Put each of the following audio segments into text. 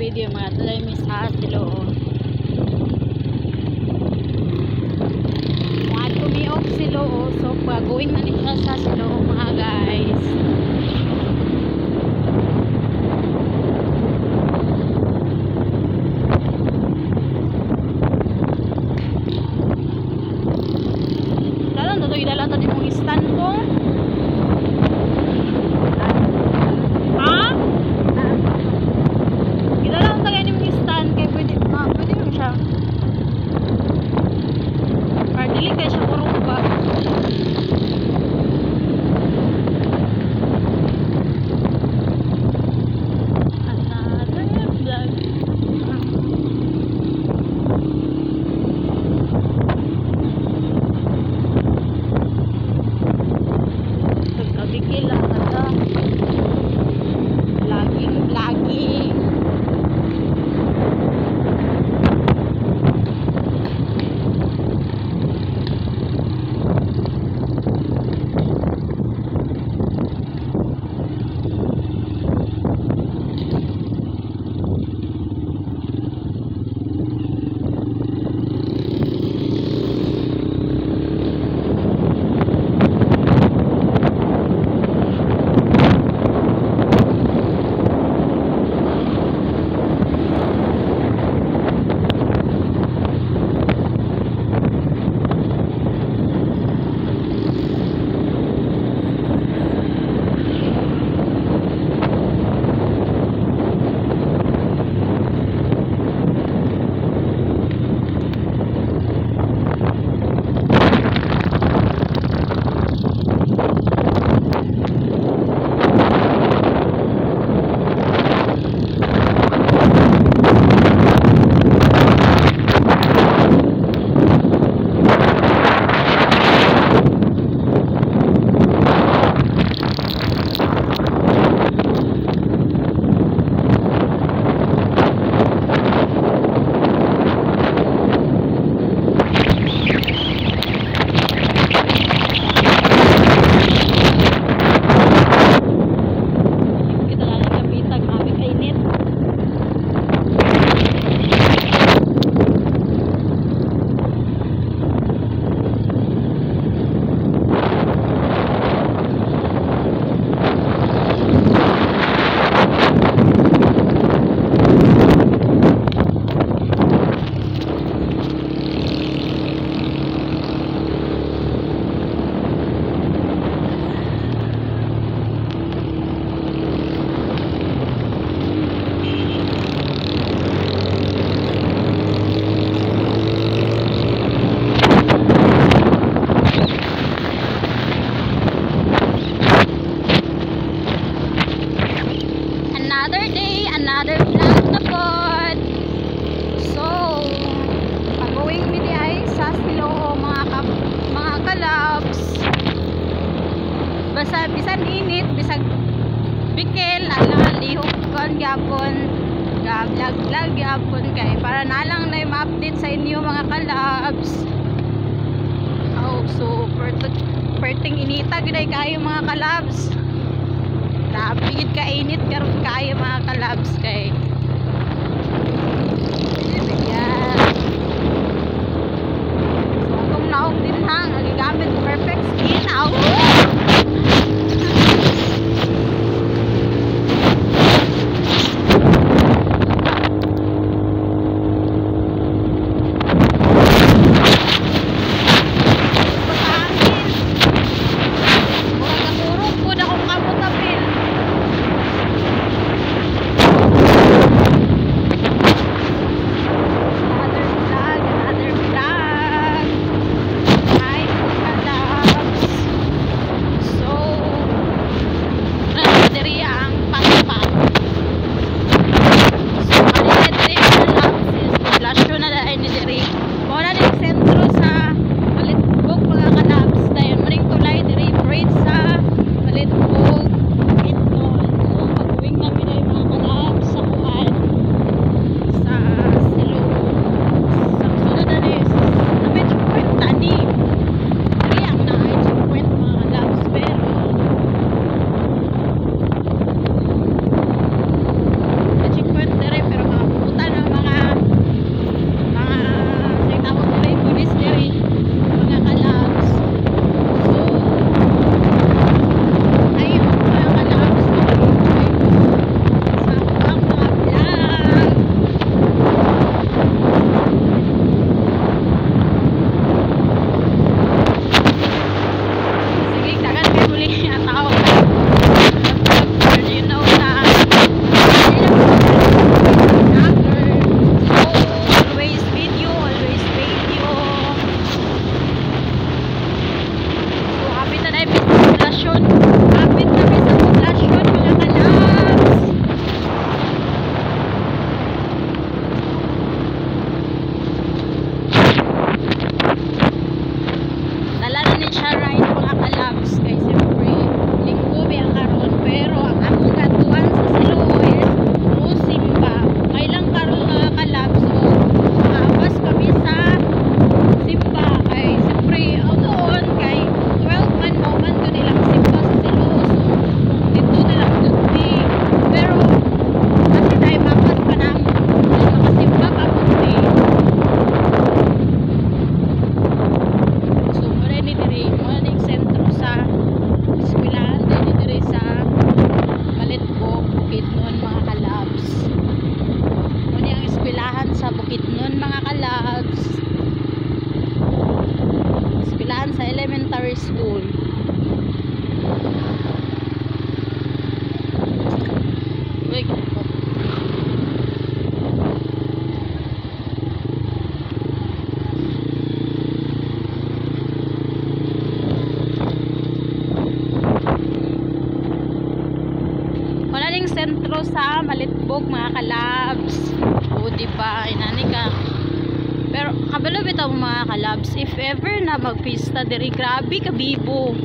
video mga talay may sa silo. Mga tumiok silo, so going man siya sa silo mga guys. Dalan to mong stand ko. Ha? Gidalang tagay ni mong stand kay pwede mo siya. Or dili kay siya kurong ba. Another vlog na pod. So pag-uwing mi di ay sa silo mga kalabs. Basta bisan init, bisag bikel ala lihok kon gyapon ga vlog gyapon kay para na lang na ma-update sa inyo mga kalabs. Oh, so perting inita gid kayo mga kalabs. Napigid ka init karon kaya mga kalabs kay yan. So akong naog din hang nagigamit perfect skin out. sentro sa Malitbog mga kalabs. O diba, inani ka. Pero kabalo bitaw mga kalabs, if ever na magpista diri, grabe kabibo.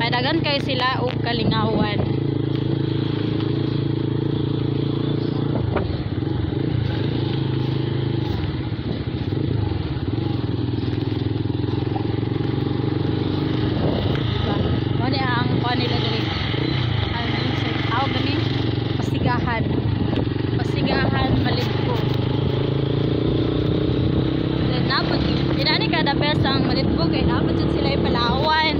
Kadagan kay sila og kalingawan. Mani ang nila diri. Ano sa tao gani? Pasigahan. Pasigahan Malitbog. Napod inani kada best ang Malitbog kay napod jud sila Palawan.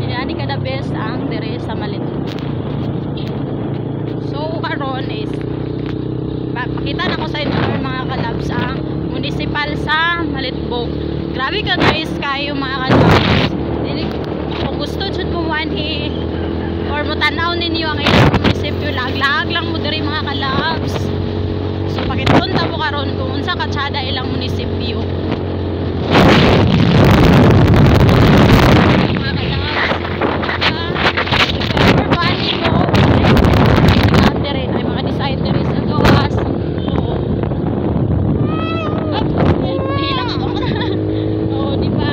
Inani kada best ang dire sa Malitbog. So karon is pakita na ko sa inyo mga kalabs ang municipal sa Malitbog. Grabe ka guys kayo mga kalabs. Kung gusto jud mo manhi or mo tanaw ninyo ang ilang munisipyo, lag-lag lang mo diri mga kalabs. So pakitunta mo karon kung unsa katsada ilang munisipyo. Mga kalabs, if ever bani mo ay mga design diri sa gawas. Hilang ako. Oo, diba?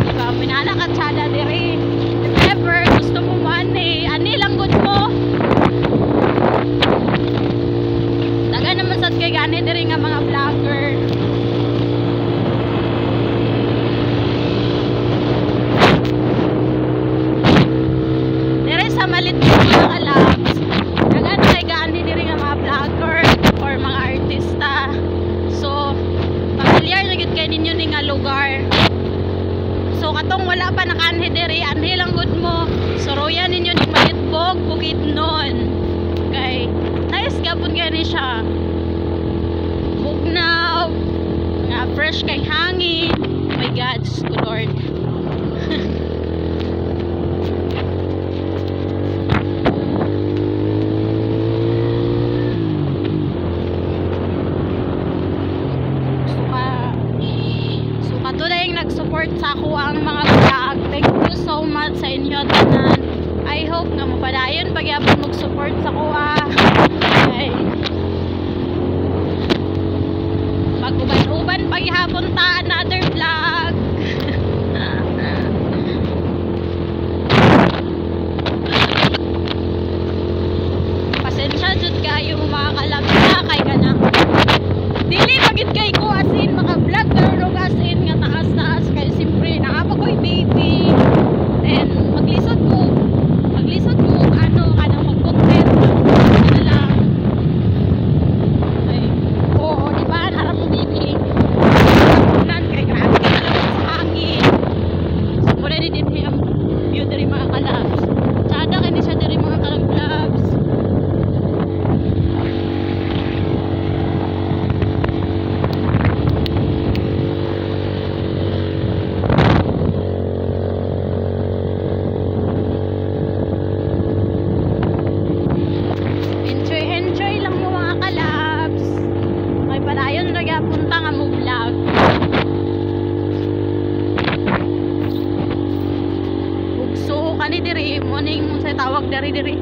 Diba, minana katsada diri. If ever gusto mo mani, ani lang good mo. Daga naman sad kay gani diri nga mga vlogger. Diri sa Malitbog mga kalabs, daga na kay gani diri nga mga vlogger or mga artista. So familiar na gid kay ninyo ni nga lugar. So katong wala pa nakanhi diri, anhi lang good mo. Suruyan ninyo ni Malitbog, Bukidnon. Kay nice gapon gani siya. Bugnaw, nga fresh kay hangin. Oh my God, good Lord. Suka to na yung nag-support sa ako ang mga vlog. Thank you so much sa inyo tanan. I hope nga mapadayon pagyapon mag-support sa kuha. Okay. Mag-uban-uban paghihapon ta another vlog. Pasensya jud kayo mga kalabs na kay kana. Dili magid kay ko asin maka-vlog karon og asin nga taas-taas kay simpre naapa ko'y baby. Then maglisod ko ano kanang mag-content ano lang. Okay. Oo, di ba harap mo dili nan kay grabe talaga sa hangin. So muna ni din ang view diri mga kalabs. Sada kani siya diri mga kalabs. Enjoy lang mo mga kalabs. May padayon na punta nga mo vlog. Bugso ka ni diri mo ning sa tawag diri.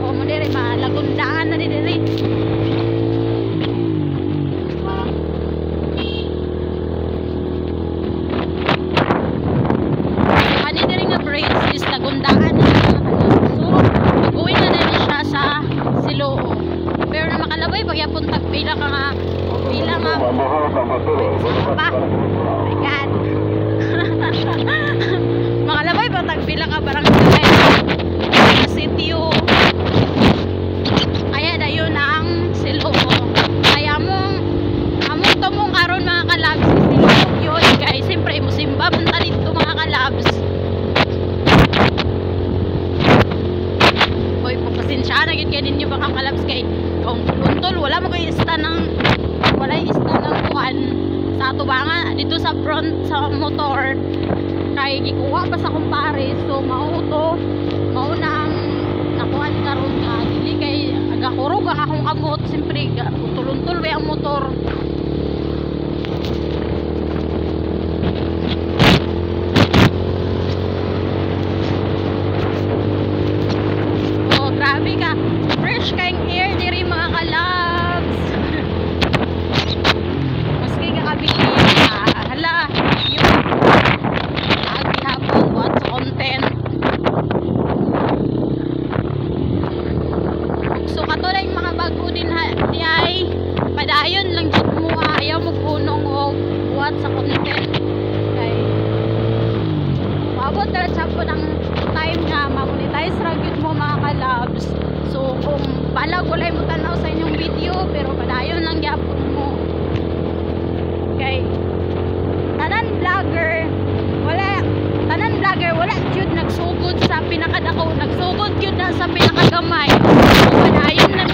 O mo diri malagundaan na diri. Lagundaan na mga kalabs. So mag-uwi na din siya sa Siloo. Pero na makalabay pagyapon tagpila ka nga pila nga pa. Oh my God. Makalabay pa tagpila ka barangay sa sitio. Kaya dayon ang Siloo. Kaya among tumong karon mga kalabs sa Siloo yun guys. Siyempre musimba punta dito mga kalabs. Pasensya na gid kay ninyo baka kalabs kay kung tuntol wala mo kay ista ng kuan sa atubangan dito sa front sa motor kay gikuha pa sa kumpare. So mao na ang nakuha karon nga dili kay agakurog ang akong kamot. Siyempre tuntol-tuntol ang motor ako nagsugod yun na sa pinakagamay. Padayon na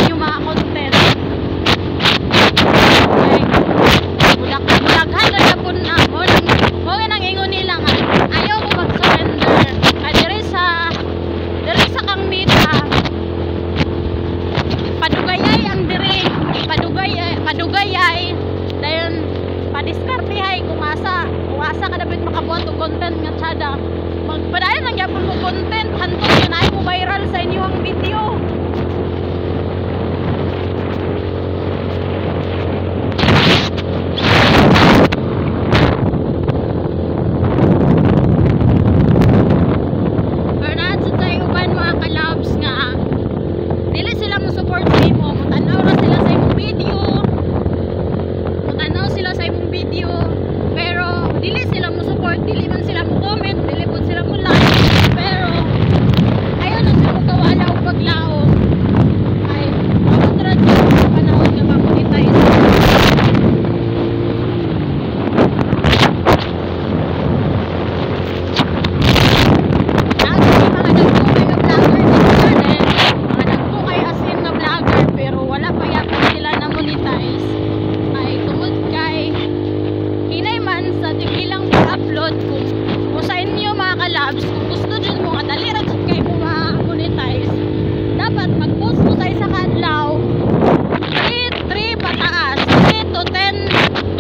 yung mga content. Bulaghan na yapon na mo nang ingon nila nga ayaw ko mag-surrender. Diri sa kang mita padugayay ang diri padugayay dayon padiskartehay kung asa ka dapat makabuhat og content nga tsada. Magpadayon lang yapon mo content hantod yun ay mo viral sa inyong video. Dili man sila mo comment, dili po sila mo like, pero ayaw na sila mo kawala o paglaom ay makontrad yun sa panahon nga mamonetize. Mga nagpo kay asin nga vlogger pero wala pa yapon sila na monetize ay tungod kay hinay man sa tibilang upload kung sa inyo mga kalabs, kung gusto dyan mo nga dali rin kayo mo ma-monetize, dapat mag-post mo sa isa kadlaw 3 pataas 3 to 10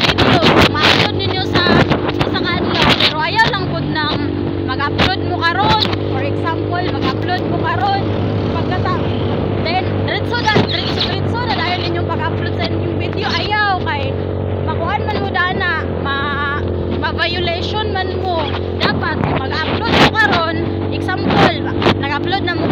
videos ma-upload ninyo sa isa kadlaw. Pero ayaw lang po nang mag-upload mo karon, for example mag-upload mo karon then diretso na dahil ninyong pag-upload sa inyong video. Ayaw kay makuhaan man mo dana ma-violation man mo. Dapat mag-upload mo karon, example nag-upload na mo